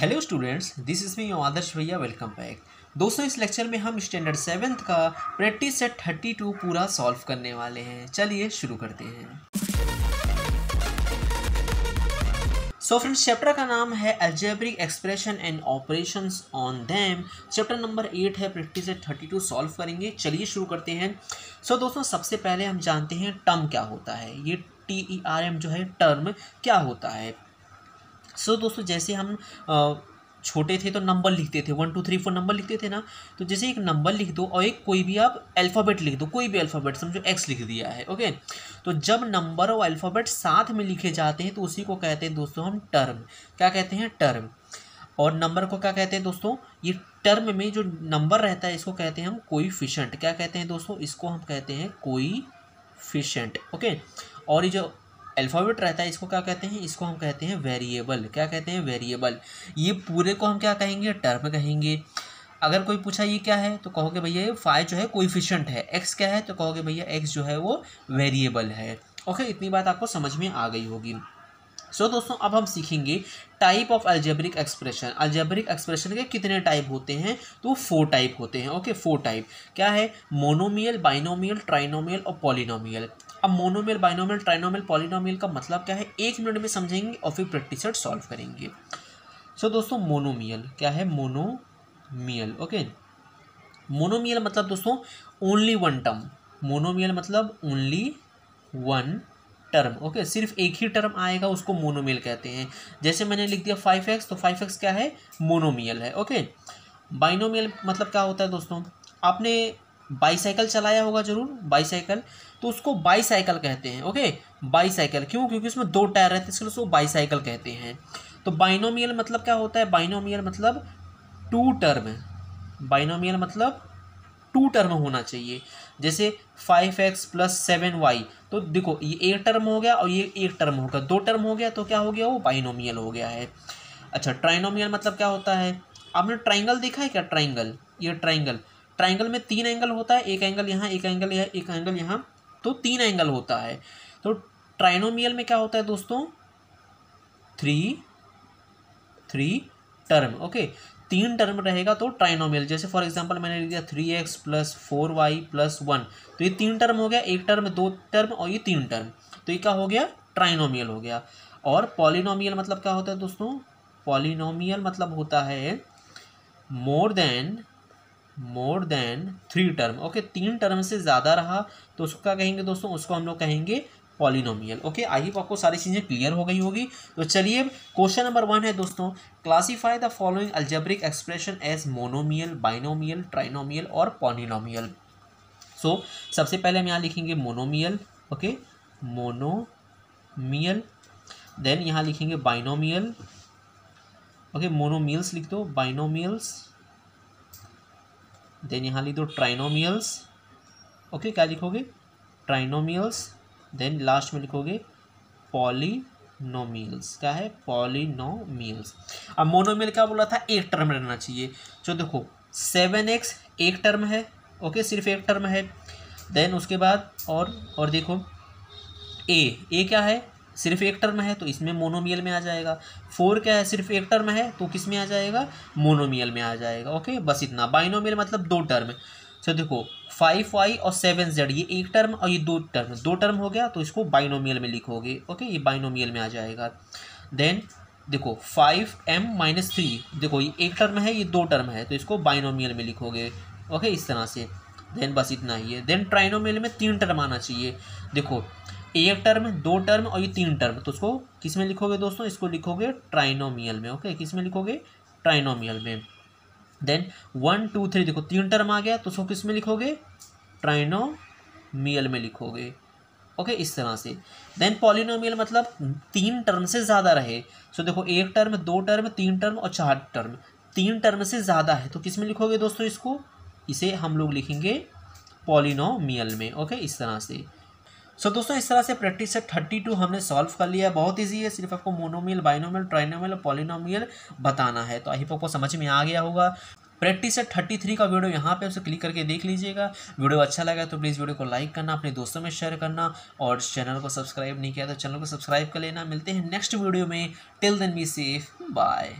Hello students, this is me Adarsh भैया। Welcome back. दोस्तों, इस लेक्चर में हम स्टैंडर्ड 7th का प्रैक्टिस सेट 32 पूरा सॉल्व करने वाले हैं। चलिए शुरू करते हैं। सो फ्रेंड्स, चैप्टर का नाम है algebraic expression and operations on them. Chapter number 8 है, प्रैक्टिस सेट 32 सॉल्व करेंगे। चलिए शुरू करते हैं। सो दोस्तों, सबसे पहले हम जानते हैं टर्म क्या होता है। ये TERM जो है टर्म क्या होता है। सो दोस्तों, जैसे हम छोटे थे तो नंबर लिखते थे, 1 2 3 4 नंबर लिखते थे ना। तो जैसे एक नंबर लिख दो और एक कोई भी आप अल्फ़ाबेट लिख दो, कोई भी अल्फ़ाबेट, समझो X लिख दिया है, ओके। तो जब नंबर और अल्फ़ाबेट साथ में लिखे जाते हैं तो उसी को कहते हैं दोस्तों हम टर्म। क्या कहते हैं? टर्म। और नंबर को क्या कहते हैं दोस्तों? ये टर्म में जो नंबर रहता है इसको कहते हैं हम कोएफिशिएंट। क्या कहते हैं दोस्तों? इसको हम कहते हैं कोएफिशिएंट, ओके। और ये जो अल्फ़ाबेट रहता है इसको क्या कहते हैं? इसको हम कहते हैं वेरिएबल। क्या कहते हैं? वेरिएबल। ये पूरे को हम क्या कहेंगे? टर्म कहेंगे। अगर कोई पूछा ये क्या है तो कहोगे भैया ये फाई जो है कोएफिशिएंट है। एक्स क्या है तो कहोगे भैया एक्स जो है वो वेरिएबल है, ओके। इतनी बात आपको समझ में आ गई होगी। सो दोस्तों, अब हम सीखेंगे type of algebraic expression. Algebraic expression के कितने टाइप होते हैं? तो 4 टाइप होते हैं, ओके। 4 टाइप क्या है? मोनोमियल, बाइनोमियल, ट्राइनोमियल और पॉलिनोमियल। अब मोनोमियल, बाइनोमियल, ट्राइनोमियल, पॉलिनोमियल का मतलब क्या है 1 मिनट में समझेंगे और फिर प्रैक्टिस सेट सॉल्व करेंगे। सो दोस्तों, मोनोमियल क्या है? Monomial, okay. मोनोमियल मतलब दोस्तों ओनली वन टर्म। मोनोमियल मतलब ओनली वन टर्म, ओके। सिर्फ एक ही टर्म आएगा उसको मोनोमियल कहते हैं। जैसे मैंने लिख दिया 5x, तो 5x क्या है? मोनोमियल है, ओके। बाइनोमियल मतलब क्या होता है दोस्तों? आपने बाईसाइकिल चलाया होगा जरूर, बाईसाइकिल, तो उसको बाईसाइकिल कहते हैं, ओके। बाईसाइकिल क्यों? क्योंकि उसमें 2 टायर रहते हैं, इसलिए उसको बाईसाइकिल कहते हैं। तो बाइनोमियल मतलब क्या होता है? बाइनोमियल मतलब 2 टर्म। बाइनोमियल मतलब 2 टर्म होना चाहिए। जैसे 5x + 7y, तो देखो ये एक टर्म हो गया और ये एक टर्म होगा, 2 टर्म हो गया तो क्या हो गया? वो बाइनोमियल हो गया है। अच्छा, ट्राइनोमियल मतलब क्या होता है? आपने ट्राइंगल देखा है क्या? ट्राइंगल, ये ट्राइंगल, ट्राइंगल में 3 एंगल होता है। एक एंगल यहाँ, एक एंगल यहाँ, एक एंगल यहाँ, तो 3 एंगल होता है। तो ट्राइनोमियल में क्या होता है दोस्तों? 3 टर्म, ओके। 3 टर्म रहेगा तो ट्राइनोमियल। जैसे फॉर एग्जांपल मैंने लिख दिया 3x + 4y + 1, तो ये 3 टर्म हो गया। एक टर्म, 2 टर्म और ये 3 टर्म, तो ये क्या हो गया? ट्राइनोमियल हो गया। और पॉलिनोमियल मतलब क्या होता है दोस्तों? पॉलिनोमियल मतलब होता है more than 3 term, okay. 3 term से ज़्यादा रहा तो उसको क्या कहेंगे दोस्तों? उसको हम लोग कहेंगे पॉलिनोमियल, ओके। आई होप आपको सारी चीज़ें क्लियर हो गई होगी। तो चलिए, क्वेश्चन नंबर 1 है दोस्तों, classify the following algebraic expression as monomial, binomial, trinomial और पॉलिनोमियल। सो सबसे पहले हम यहाँ लिखेंगे मोनोमियल, ओके, मोनोमियल। देन यहाँ लिखेंगे बाइनोमियल, ओके, मोनोमियल्स लिख दो, बाइनोमियल्स। देन यहाँ लिख दो ट्राइनोमियल्स, ओके। क्या लिखोगे? ट्राइनोमियल्स। देन लास्ट में लिखोगे पॉलीनोमियल्स। क्या है? पॉलीनोमियल्स। अब मोनोमियल क्या बोला था? एक टर्म रहना चाहिए। तो देखो 7x एक टर्म है, ओके, सिर्फ एक टर्म है। देन उसके बाद और देखो ए क्या है? सिर्फ एक टर्म है तो इसमें मोनोमियल में आ जाएगा। 4 क्या है? सिर्फ एक टर्म है तो किस में आ जाएगा? मोनोमियल में आ जाएगा, ओके। बस इतना। बाइनोमियल मतलब 2 टर्म। तो देखो 5y और 7z, ये एक टर्म और ये 2 टर्म, 2 टर्म हो गया तो इसको बाइनोमियल में लिखोगे, ओके। ये बाइनोमियल में आ जाएगा। देन देखो 5m-3, देखो ये एक टर्म है, ये 2 टर्म है तो इसको बाइनोमियल में लिखोगे, ओके, इस तरह से। देन बस इतना ही है। देन ट्राइनोमियल में 3 टर्म आना चाहिए। देखो एक टर्म, 2 टर्म और ये 3 टर्म, तो उसको किस में लिखोगे दोस्तों? इसको लिखोगे ट्राइनोमियल में, ओके। किस में लिखोगे? ट्राइनोमियल में। देन 1 2 3, देखो 3 टर्म आ गया तो उसको किस में लिखोगे? ट्राइनोमियल में लिखोगे, ओके, इस तरह से। देन पॉलिनोमियल मतलब 3 टर्म से ज़्यादा रहे। सो देखो एक टर्म, 2 टर्म, 3 टर्म और 4 टर्म, 3 टर्म से ज़्यादा है तो किस में लिखोगे दोस्तों? इसको, इसे हम लोग लिखेंगे पॉलिनोमियल में, ओके, इस तरह से। सो दोस्तों, इस तरह से प्रैक्टिस सेट 32 हमने सॉल्व कर लिया है। बहुत ईजी है, सिर्फ आपको मोनोमियल, बाइनोमियल, ट्राइनोमियल और पॉलिनोमियल बताना है। तो आई होप आपको समझ में आ गया होगा। प्रैक्टिस सेट 33 का वीडियो यहाँ पे उसे क्लिक करके देख लीजिएगा। वीडियो अच्छा लगा तो प्लीज़ वीडियो को लाइक करना, अपने दोस्तों में शेयर करना, और चैनल को सब्सक्राइब नहीं किया तो चैनल को सब्सक्राइब कर लेना। मिलते हैं नेक्स्ट वीडियो में। Till then be safe, bye.